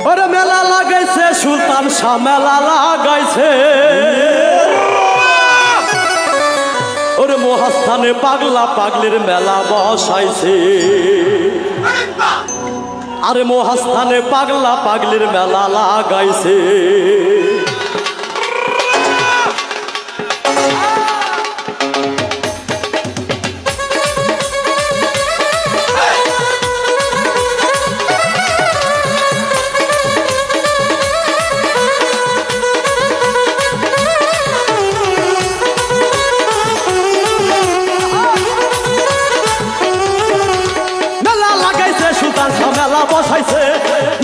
ওরে মেলা লাগাইছে সুলতান শাহ মেলা লাগাইছে ওরে মহাস্থানে পাগলা পাগলির মেলা বসাইছে আরে মহাস্থানে পাগলা পাগলির মেলা লাগাইছে বসাইছে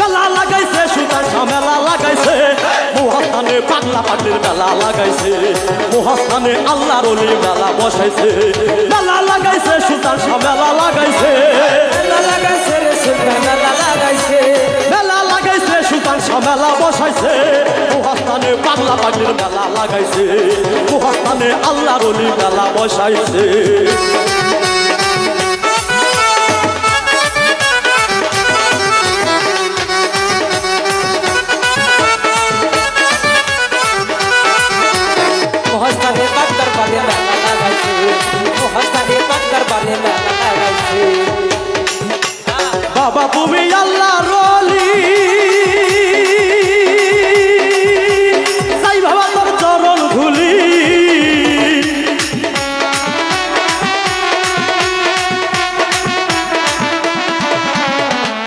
মেলা লাগাইছে সুলতান শাহ মেলা লাগাইছে মহাস্থানে পাগলা পাগলির মেলা লাগাইছে মহাস্থানে আল্লাহর ওলি মেলা বসাইছে মেলা লাগাইছে সুলতান শাহ মেলা লাগাইছে মেলা লাগাইছে রে সুলতান মেলা লাগাইছে মেলা লাগাইছে সুলতান শাহ মেলা বসাইছে মহাস্থানে পাগলা পাগলির মেলা লাগাইছে মহাস্থানে আল্লাহর ওলি মেলা বসাইছে মহাস্থানে পাক দরবারে মেলা লাগাইছে মহাস্থানে পাক দরবারে মেলা লাগাইছে বাবা তুমি আল্লাহর ওলি সাই বাবা তোর চরণ ধুলি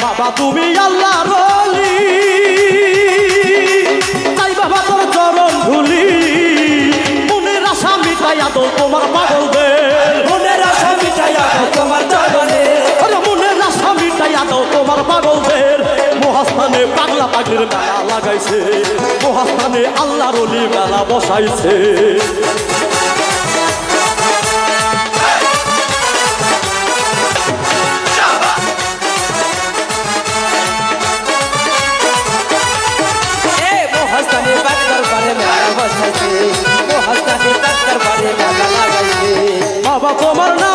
বাবা তুমি আল্লাহর ওলি সাই বাবা তোর চরণ ধুলি মনের আশা মিটাইয়া তো তোমার পাগলদের মনের আশা মিটাইয়া তোমার চরণে মনের আশা মিটাইয়া দাও তোমার পাগলদের মহাস্থানে পাগলা পাগলির মেলা লাগাইছে মহাস্থানে আল্লাহর ওলি মেলা বসাইছে মহাস্থানে পাক দরবারে মেলা বসাইছে মহাস্থানে পাক দরবারে মেলা লাগাইছে বাবা তোমার না